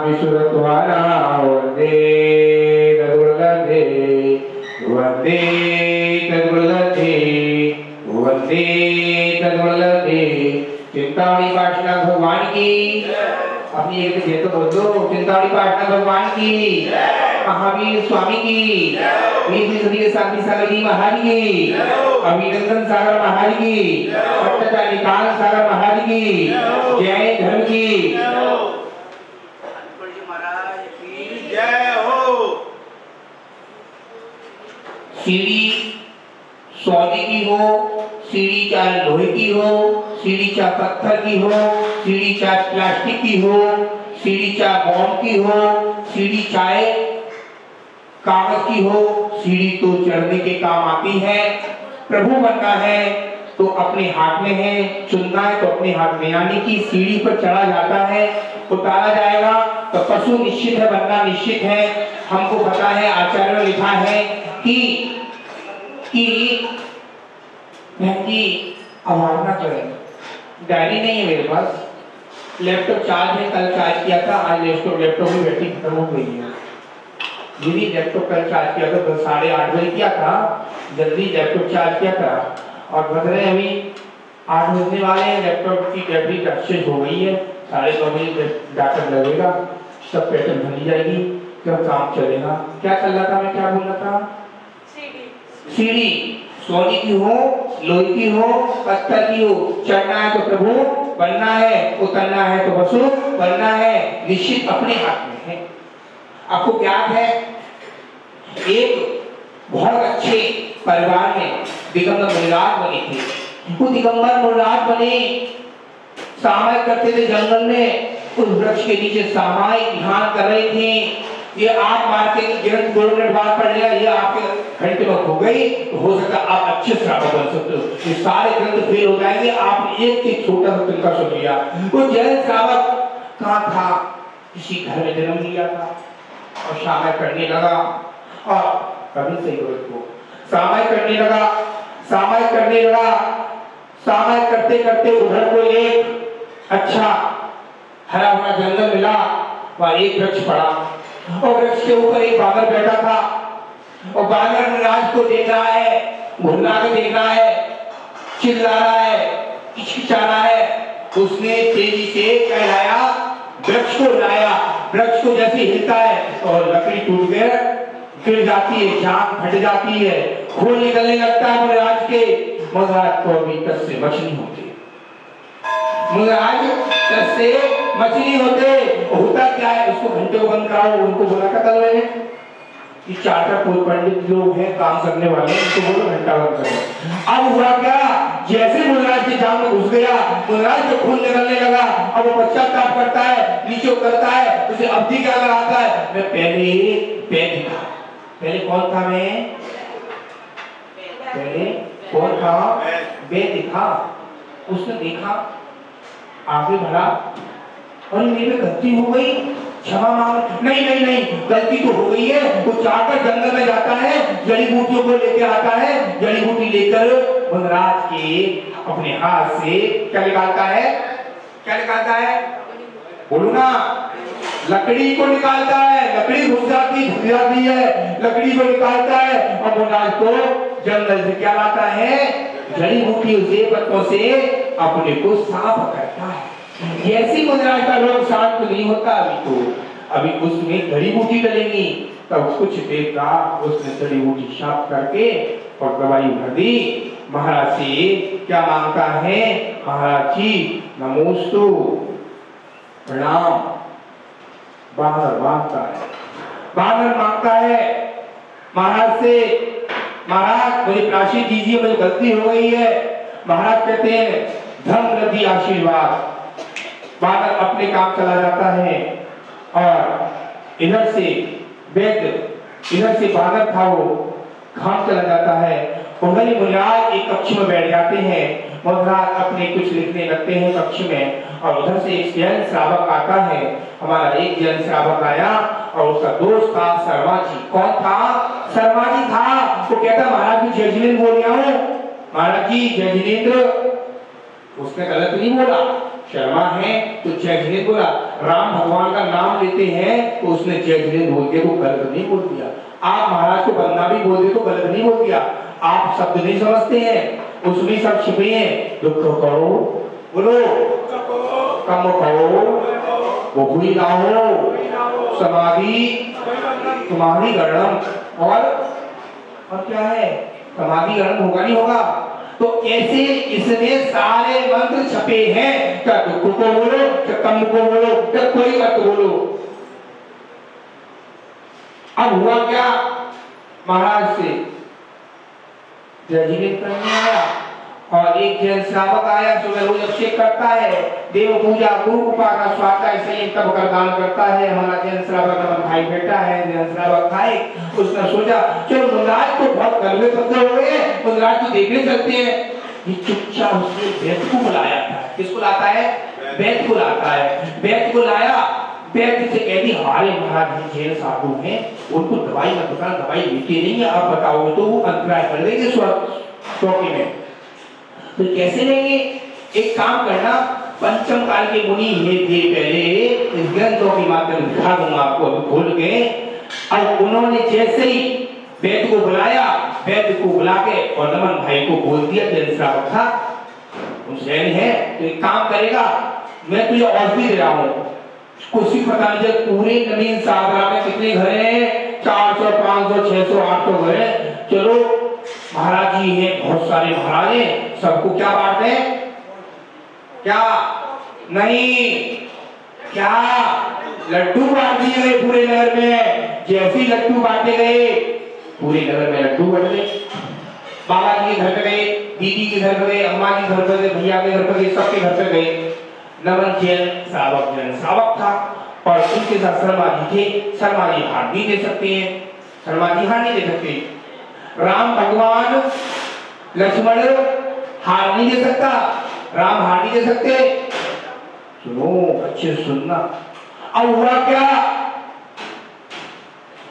विश्वद्वारा वंदे तद्गुरुलब्धे वंदे तद्गुरुलब्धे वंदे तद्गुरुलब्धे। चिंतामणि पार्श्वनाथ भगवान की अपनी एक जय तो बोल दो। चिंतामणि पार्श्वनाथ भगवान की, महावीर स्वामी की, 20वीं सदी के शांति सागर जी महाराज की, अभिनंदन सागर महाराज की, भट्टाचार्य काल सागर महाराज की, जय धर्म की महाराज की जय हो। सीढ़ी सोने की हो, सीढ़ी चाहे लोहे की हो, सीढ़ी चाहे पत्थर की हो, सीढ़ी चाहे प्लास्टिक की हो, सीढ़ी चाहे बॉम्ब की हो, सीढ़ी चाहे कागज की हो, सीढ़ी तो चढ़ने के काम आती है। प्रभु बनना है तो अपने हाथ में है, चुनना है तो अपने हाथ में, यानी कि सीढ़ी पर चढ़ा जाता है, उतारा जाएगा तो पशु निश्चित है, बनना निश्चित है। हमको पता है, आचार्य ने लिखा है कि अवहेलना करें। डायरी नहीं है मेरे पास, लैपटॉप चार्ज है, कल चार्ज किया था, आज लैपटॉप की बैटरी खत्म हो गई है। यदि लैपटॉप कल चार्ज किया था तो 8:30 बजे किया था, जल्दी लैपटॉप चार्ज किया था और बज रहे अभी 8 बजने वाले हैं। लैपटॉप की बैटरी एक्सचेंज हो गई है, 9:30 बजे डाटा लगेगा, सब पैटर्न भरी जाएगी, जब काम चलेगा। क्या चल रहा था, मैं क्या बोल रहा था? सीढ़ी सोने की हो, लोहे की हो, पत्थर की हो, चढ़ना है तो प्रभु बनना है, उतरना है तो वसु बनना है, निश्चित अपने हाथ में है। आपको ज्ञात है, एक बहुत अच्छे परिवार में दिगंबर मुनिराज बने थे। वो दिगंबर मुनिराज बने, सामायिक करते थे जंगल में, उस वृक्ष के नीचे सामायिक ध्यान कर रहे थे। ये आप मारते कि ग्रंथ 2 मिनट बाद पढ़ लिया, ये आपके घंटे में हो गई तो हो सकता है आप अच्छे श्रावक बन सकते हो। ये सारे ग्रंथ फेल हो जाएंगे, आप एक से छोटा सा तरीका सुन लिया। वो जैन श्रावक कहाँ था? किसी घर में जन्म लिया था और सामायिक करने लगा, और कभी सही हो इसको सामायिक करने लगा, सामायिक करने लगा, सामायिक करते करते उधर को एक अच्छा हरा भरा जंगल मिला, वहाँ एक वृक्ष पड़ा और वृक्ष के ऊपर एक बानर बैठा था और बानर मुनिराज को देख रहा है, घुर्रा के देख रहा है, चिल्ला रहा है, किचकिचा रहा है। उसने तेजी से कहलाया, वृक्ष को लाया, वृक्ष को जैसे हिलता है और लकड़ी टूट कर गिर जाती है, जान फट जाती है, खून निकलने लगता है मुनिराज के। मुनिराज को अभी तक से मछली होती, मुनिराज तक से मछली होते। होता क्या है, उसको घंटे को बंद कराओ, उनको बोला क्या कर रहे हैं कि 4 पंडित लोग हैं काम करने वाले, उनको बोलो घंटा बंद करो। अब हुआ क्या, जैसे मुनिराज के जान में घुस गया, मुनिराज को खून निकलने लगा। अब वो पश्चाताप करता है, नीचे उतरता है, उसे अवधि क्या लगाता है, मैं पहले पैर दिखा। पहले कौन था? मैं पहले कौन था? मैं दिखा। उसने देखा, आगे बढ़ा और मेरे गलती हो गई, क्षमा मांग। नहीं नहीं नहीं, गलती तो हो गई है। वो चाहकर जंगल में जाता है, जड़ी बूटियों को लेकर आता है, जड़ी बूटी लेकर मुनिराज के अपने हाथ से क्या निकालता है? क्या निकालता है? बोलो ना, लकड़ी को निकालता है। लकड़ी घुस जाती है, लकड़ी को निकालता है और मुनिराज को जंगल से क्या लाता है? जड़ी बूटियों से, पत्तों से अपने को साफ करता है। जैसी मुनिराज का रोग शांत नहीं होता, अभी उसमें जड़ी बूटी डलेगी, तब कुछ देर बाद उसने जड़ी बूटी साफ करके और दवाई भर दी। महाराज से क्या मांगता है? महाराज जी नमोस्तु, प्रणाम। बानर मांगता है, बानर मांगता है महाराज से, महाराज मुझे प्रायश्चित दीजिए, मुझे गलती हो गई है। महाराज कहते हैं धन रति आशीर्वाद। बानर अपने काम चला जाता है और इधर से वैद्य, इधर से बानर था वो काम चला जाता है। उधर ही मुनिराज एक कक्ष में बैठ जाते हैं। मुनिराज अपने कुछ लिखने लगते हैं कक्ष में, और उधर से एक जैन श्रावक आता है। हमारा एक जैन श्रावक आया और उसका दोस्त था शर्मा जी। कौन था? शर्मा जी था। वो कहता महाराज जी जय जिनेंद्र बोल रहा हूँ। महाराज जी जय जिनेंद्र। उसने गलत नहीं बोला, शर्मा है तो जय जिनेंद्र बोला। राम भगवान का नाम लेते हैं तो उसने जय जिनेंद्र बोल दिया, तो गलत नहीं बोल दिया। आप महाराज को बंदा भी बोल दिए तो गलत नहीं बोल दिया। आप शब्द नहीं समझते हैं, उसमें सब छिपे हैं। दुख करो बोलो, कम करो, वो हुई ना हो समाधि तुम्हारी गणम। और क्या है, समाधि गणम होगा नहीं होगा। तो ऐसे इसमें सारे मंत्र छपे हैं। क्या दुख को बोलो, क्या कम को बोलो, क्या कोई मत बोलो। अब हुआ क्या, महाराज से जय जिनेंद्र करने आया और एक जैन श्रावक आया जो रोज अभिषेक करता है, देव पूजा गुरु उपासना स्वाध्याय संयम तब कर दान करता है। हमारा जैन श्रावक का भाई बेटा है, जैन श्रावक भाई। उसने सोचा चलो मुंद्राज को बहुत गलबे पत्थर हो गए, मुंद्राज को देखने चलते हैं। ये चुपचाप उसने वैद्य को बुलाया था। किसको लाता है, वैद्य को लाता है। वैद्य को लाया, वैद्य से कहती हमारे महाराज जैन साधु हैं, उनको दवाई मत बताना, दवाई मिलती नहीं है, आप बताओगे तो वो अंतराय कर देंगे चौकी में। तो कैसे लेंगे, एक काम करना, पंचम काल के मुनि ये थे पहले, इस ग्रंथों के माध्यम दिखा दूंगा आपको अभी खोल के। अब उन्होंने जैसे ही वैद्य को बुलाया, वैद्य को बुला के और नमन भाई को बोल दिया, जैन श्रावक था जैन है तो एक काम करेगा, मैं तुझे औषधि दे रहा हूँ। कुछ ही पता नहीं जब पूरे नवीन सागरा में कितने घर हैं, 400 500 600 800 घर हैं। चलो महाराज जी हैं, बहुत सारे महाराज हैं, सबको क्या बांट दें, क्या नहीं, क्या लड्डू बांट दिए गए पूरे नगर में। जैसे लड्डू बांटे गए पूरे नगर में लड्डू बट गए। बाबा जी के घर पे गए, दीदी के घर पे गए, अम्मा के घर पे गए, भैया के घर पे गए, सबके घर पे गए। नमन जैन श्रावक था और उनके साथ शर्मा जी थे। शर्मा जी हार नहीं दे सकते हैं, शर्मा जी हार नहीं दे सकते। राम भगवान लक्ष्मण हार नहीं दे सकता, राम हार नहीं दे सकते। सुनो अच्छे सुनना। अब हुआ क्या,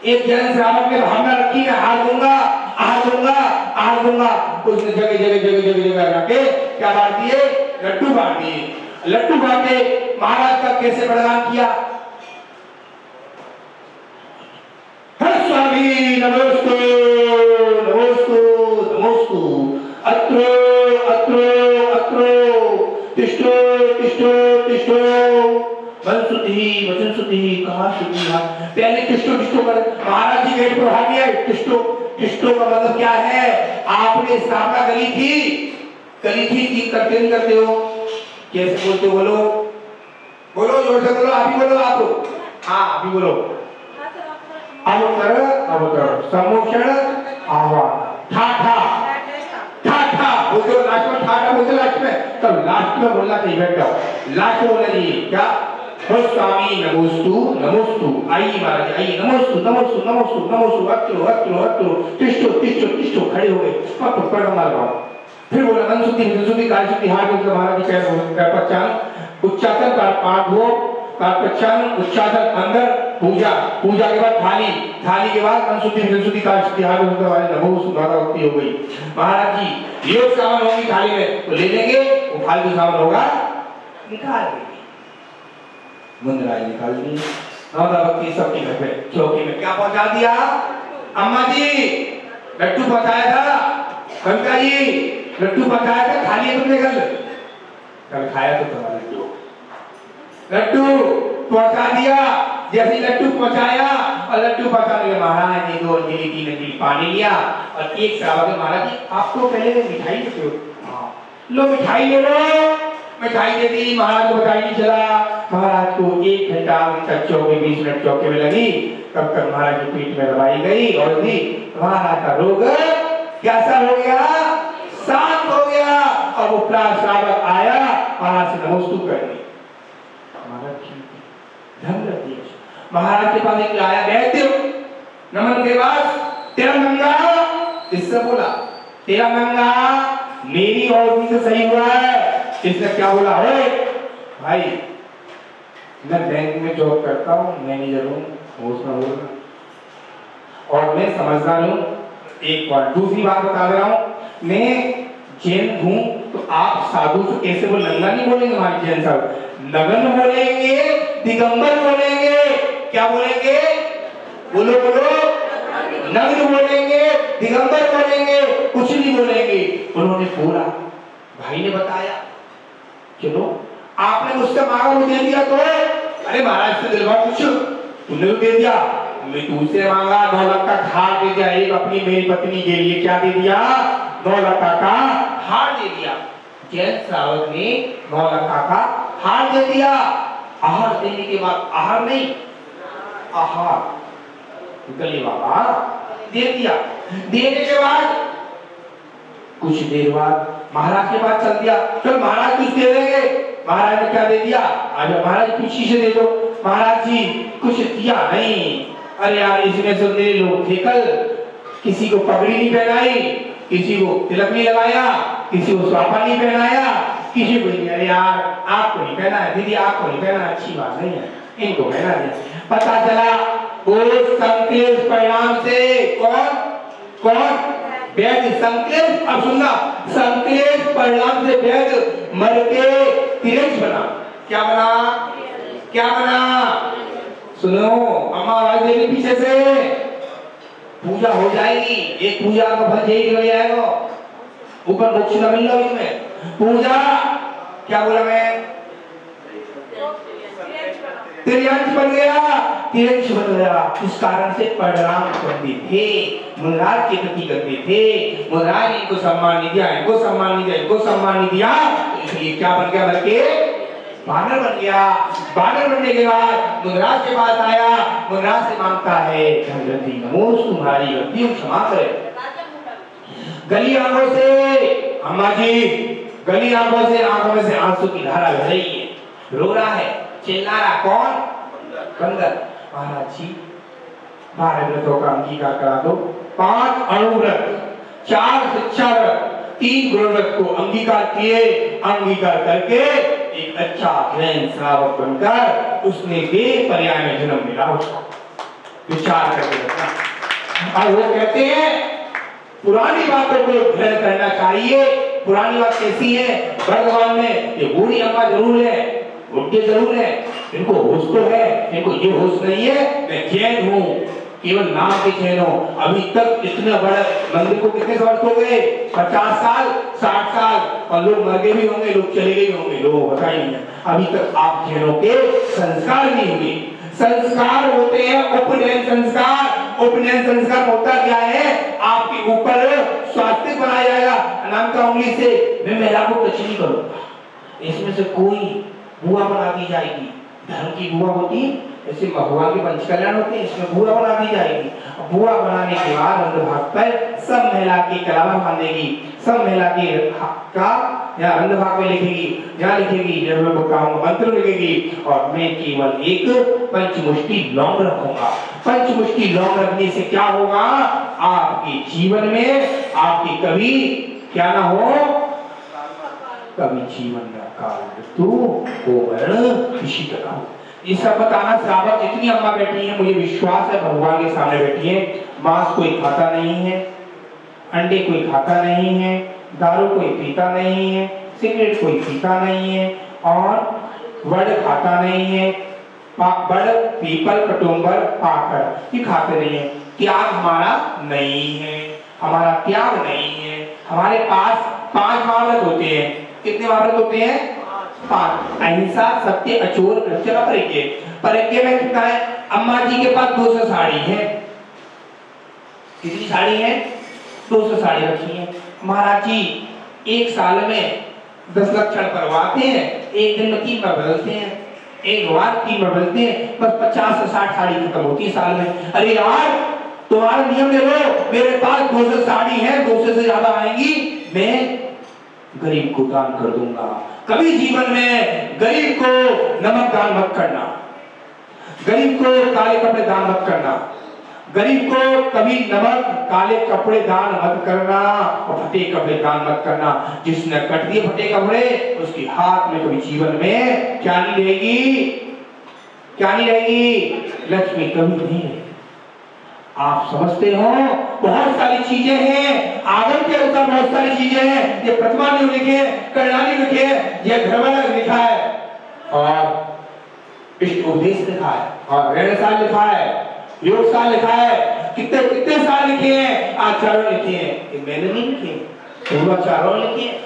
एक जैन श्रावक ने भावना रखी मैं हार दूंगा हार दूंगा हार दूंगा। उसने जगह जगह जगह जगह जगह जाके क्या बांट दिए, लड्डू बांट दिए। लड्डू बांटे, महाराज का कैसे बलिदान किया, हर स्वामी नमोस्तु नमोस्तु नमोस्तु, अत्रो अत्रो अत्रो, तिष्ठो तिष्ठो तिष्ठो, वचन शुद्धि कहा शुद्धि। पहले तिष्ठो तिष्ठो कर, महाराज जी गेट पर हाथ दिया। तिष्ठो तिष्ठो का मतलब क्या है, आपने स्थापना करी थी कि करते नहीं करते हो, कैसे बोलते हो, बोलो बोलो जोर से बोलो, आप ही बोलो, आप हाँ आप ही बोलो। अवतर सम्मोक्षण आह्वान ठाठा ठाठा बोलते हो, लास्ट में ठाठा बोलते हो, लास्ट में तब लास्ट में बोलना चाहिए। बैठ जाओ, लास्ट में बोलना चाहिए क्या, हो स्वामी नमोस्तु नमोस्तु, आइए महाराज आइए, नमोस्तु नमोस्तु नमोस्तु नमोस्तु, अत्रो अत्रो अत्रो, तिष्ठो तिष्ठो तिष्ठो, खड़े हो गए, पकड़ मार लगाओ। फिर बोला मन शुद्धि काल शुद्धि, हाथ जोड़ महाराज जी पैर पहचान, उच्चासन का पाठ हो, का पहचान उच्चासन अंदर, पूजा के बाद थाली के बाद मन शुद्धि काल शुद्धि, हाथ जोड़ वाले नमो सुभागवती हो गई। महाराज जी योग सामान होगी थाली में तो ले लेंगे, वो फालतू सामान होगा निकाल देंगे। मुंद्राज निकाल दी, नौदा भक्ति सबके घर पे चौकी में क्या पहुंचा दिया, अम्मा जी लड्डू पहुंचाया था, कविता जी लड्डू पकाया था, खा लिया तुमने कल खाया तो तुम्हारा लड्डू पहुंचा दिया। जैसे लड्डू पहुंचाया और लड्डू पहुंचाने के महाराज ने 2 अंजलि 3 अंजलि पानी लिया और एक श्रावक महाराज जी आपको पहले में मिठाई देते हो, लो मिठाई ले लो, मिठाई दे दी। महाराज को बताई नहीं चला, महाराज को 1 घंटा 20 मिनट चौके में लगी, तब तक महाराज की पीठ में दवाई गई और महाराज का रोग कैसा हो गया, शांत हो गया। और वो श्रावक आया, महाराज से नमोस्तु कर दी, महाराज के पास एक आया वैद्य, नमन के पास तेरा मंगा, इससे बोला तेरा मंगा मेरी औषधि से सही हुआ है। इसने क्या बोला, है भाई मैं बैंक में जॉब करता हूँ, मैनेजर हूँ, उसमें बोलना और मैं समझदार हूँ। एक बार दूसरी बात बता रहा हूँ, मैं जैन हूँ, तो आप साधु से कैसे बोल, नंगा नहीं बोलेंगे हमारे जैन साहब, नगन बोलेंगे, दिगंबर बोलेंगे, क्या बोलेंगे, बोलो बोलो, नग्न बोलेंगे, दिगंबर बोलेंगे, कुछ नहीं बोलेंगे। उन्होंने बोला, भाई ने बताया, चलो आपने मुझसे मांगा वो दे दिया, तो अरे महाराज से दिलवा कुछ, तुमने तो दे दिया, मैं तुमसे मांगा 9 लाख का हार दे दिया, एक अपनी मेरी पत्नी के लिए क्या दे दिया, 9 लाख का हार दे दिया। जैन श्रावक ने 9 लाख का हार दे दिया। आहार देने के बाद, आहार नहीं आहार, गले वाला दे दिया। देने के बाद कुछ देर बाद महाराज के पास चल दिया, चल महाराज कुछ दे देंगे। महाराज ने क्या दे दिया, आज महाराज कुछ शीशे दे दो। महाराज जी कुछ दिया नहीं, अरे यार इसमें से मेरे लोग थे कल, किसी को पगड़ी नहीं पहनाई, किसी को तिलक नहीं लगाया, किसी को स्वापा नहीं पहनाया, किसी को नहीं, अरे यार आपको नहीं पहना है दीदी, आपको नहीं पहना, अच्छी बात नहीं है, इनको पहना दिया। पता चला वो संक्लेश परिणाम से कौन वैद्य संक्लेश, अब सुनना, संक्लेश परिणाम से वैद्य मर के तिरछ बना। क्या बना, क्या बना, सुनो अम्मा आवाज दे रही पीछे से, पूजा हो जाएगी, एक पूजा का फल यही निकल जाएगा, ऊपर मोक्ष न मिल रहा इसमें। पूजा क्या बोला मैं, तिरछ बन गया, तिरछ बन गया। इस कारण से परिणाम करते थे, मुनराज के प्रति करते थे, मुनराज इनको सम्मान नहीं दिया, इनको सम्मान नहीं दिया, इनको सम्मान नहीं दिया, इसलिए क्या बन गया, बल्कि बानर बन गया। बानर बनने के बाद मुनराज के पास आया, मुनराज से मांगता है, जगदम्बे नमो, तुम्हारी गलतियों क्षमा करे। गली आंखों से, अम्मा जी गली आंखों में से आंसू की धारा बह रही है, रो रहा है, चिल्ला रहा, कौन, बंदर। महाराज जी 12 व्रतों का अंगीकार करा दो, 5 अणुव्रत, 4 शिक्षा व्रत, 3 गुरु व्रत को अंगीकार किए। अंगीकार करके एक अच्छा जैन श्रावक बनकर उसने बेपर्याय में जन्म मिला उसको, विचार करके रखना। और वो कहते हैं पुरानी बातों को ग्रहण करना चाहिए। पुरानी बात कैसी है, वर्तमान में ये बूढ़ी अम्मा जरूर है, बुढ़े जरूर है, इनको होश तो है, इनको ये होश नहीं है मैं जैन हूँ, केवल नाम के जैन हूँ। अभी तक इतने बड़े मंदिर को कितने वर्ष हो गए, 50 साल 60 साल, और लोग मर गए भी होंगे, लोग चले गए भी होंगे, लोगों को पता ही नहीं है। अभी तक आप जैनों के संस्कार नहीं हुए। संस्कार होते हैं उपनयन संस्कार। उपनयन संस्कार होता क्या है, आपके ऊपर स्वास्थ्य बनाया जाएगा, नाम का उंगली से मैं महिला को टच नहीं करूंगा, इसमें से कोई बुआ बना दी जाएगी, धर्म की बुआ होती है, ऐसे भगवान के पंचकल्याण होते हैं, इसमें बुआ बना दी जाएगी। बुआ बनाने के बाद अंधभाग पर सब महिला की कलावा बांधेगी, सब महिला की का या अंधभाग में लिखेगी, जहाँ लिखेगी जब मैं बताऊंगा मंत्र लिखेगी, और मैं केवल एक पंचमुष्टि लौंग रखूंगा। पंचमुष्टि लौंग रखने से क्या होगा, आपके जीवन में आपकी कभी क्या ना हो, कभी जीवन का काल मृत्यु को मरण किसी का हो। ये सब बताना श्रावक, जितनी अम्मा बैठी हैं मुझे विश्वास है भगवान के सामने बैठी है, मांस कोई खाता नहीं है, अंडे कोई खाता नहीं है, दारू कोई पीता नहीं है, सिगरेट कोई पीता नहीं है, और वड़ खाता नहीं है, वड़ पीपल कटुम्बर पाकर ये खाते नहीं है। त्याग हमारा नहीं है, हमारा त्याग नहीं है। हमारे पास 5 महाव्रत होते हैं। कितने महाव्रत होते हैं, 5। अहिंसा, सत्य, अचोर, प्रत्यय, परिज्ञ। परिज्ञ में कितना है, अम्मा जी के पास 200 साड़ी है। कितनी साड़ी है, 200 साड़ी रखी है। महाराज जी एक साल में 10 लक्षण करवाते हैं, एक दिन में 3 बार बदलते हैं, एक बार 3 बार बदलते हैं, बस 50 से 60 साड़ी खत्म होती है साल में। अरे यार तुम्हारा नियम ले लो, मेरे पास 200 साड़ी है, 200 से ज्यादा आएंगी मैं गरीब को दान कर दूंगा। कभी जीवन में गरीब को नमक दान मत करना, गरीब को काले कपड़े दान मत करना, गरीब को कभी नमक काले कपड़े दान मत करना, और फटे कपड़े दान मत करना। जिसने कट दिए फटे कपड़े उसके हाथ में कभी जीवन में क्या नहीं रहेगी, क्या नहीं रहेगी, लक्ष्मी कभी नहीं रहेगी। आप समझते हो बहुत सारी चीजें हैं, आगम के अनुसार बहुत सारी चीजें हैं। ये प्रतिमा ने लिखे हैं, करणानी लिखे हैं, ये धर्मला लिखा है और इष्ट उपदेश लिखा है और रेणसाल लिखा है, योग साल लिखा है, कितने कितने साल लिखे हैं, आचार्यों लिखे हैं। ये मैंने नहीं लिखे, पूर्वाचार्यों ने लिखे हैं।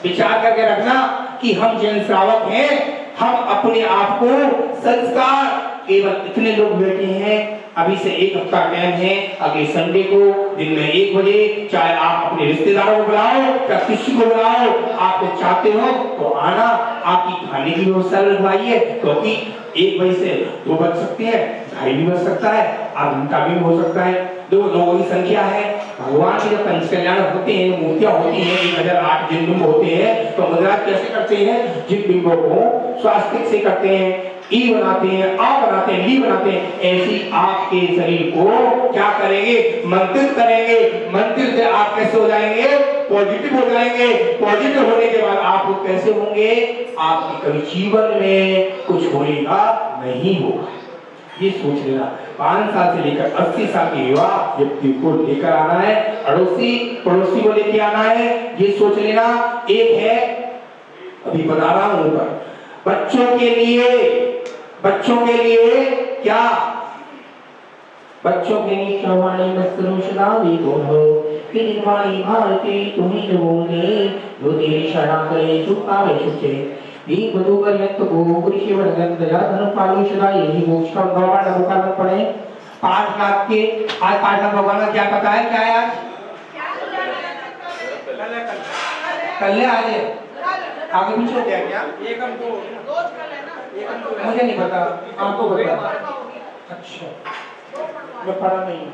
विचार करके रखना कि हम जैन श्रावक हैं, हम अपने आप को संस्कार, केवल इतने लोग बैठे हैं, अभी से एक हफ्ता टाइम है, अगले संडे को दिन में 1 बजे, चाहे आप अपने रिश्तेदारों को बुलाओ या किसी को बुलाओ, आपको चाहते हो तो आना, आपकी खाने की व्यवस्था रखवाइए, क्योंकि 1 बजे से 2 बज सकते हैं, 2:30 भी बज सकता है, आधा घंटा भी हो सकता है, 2 लोगों की संख्या है। भगवान के जब पंच कल्याण होते हैं, मूर्तियां होती हैं, 1008 जिन बिंब होते हैं, तो मद्राज कैसे करते हैं, जिन बिंबों को स्वास्तिक से करते हैं, ई बनाते हैं, आ बनाते हैं, ली बनाते हैं, ऐसी आपके शरीर को क्या करेंगे, मंत्रित करेंगे। मंत्र से आप कैसे हो जाएंगे, पॉजिटिव हो जाएंगे। पॉजिटिव होने के बाद आप कैसे होंगे, आपके कभी जीवन में कुछ होएगा नहीं होगा। ये सोच लेना। 5 साल से लेकर 80 साल के युवा व्यक्ति को लेकर आना है, अड़ोसी पड़ोसी को लेकर आना है, ये सोच लेना। एक है, अभी बता रहा हूं ऊपर, बच्चों के लिए क्या, बच्चों के लिए श्रवणी मस्तरुषदा विगोहो कि निर्वाणी भारती तुम्ही लोगे जो तेरी शरणा करे चुकावे छुचे ये बदुगर यंत गो गुरुषि वर्गन दया धन पालु सदा यही मोक्ष का गवाह नवकाल पड़े 5 लाख के आज पाटना भगवान का क्या पता है, क्या है आज, कल आज आगे पीछे हो गया क्या, एक हम को मुझे नहीं पता, आपको पता। अच्छा, मैं पढ़ा नहीं।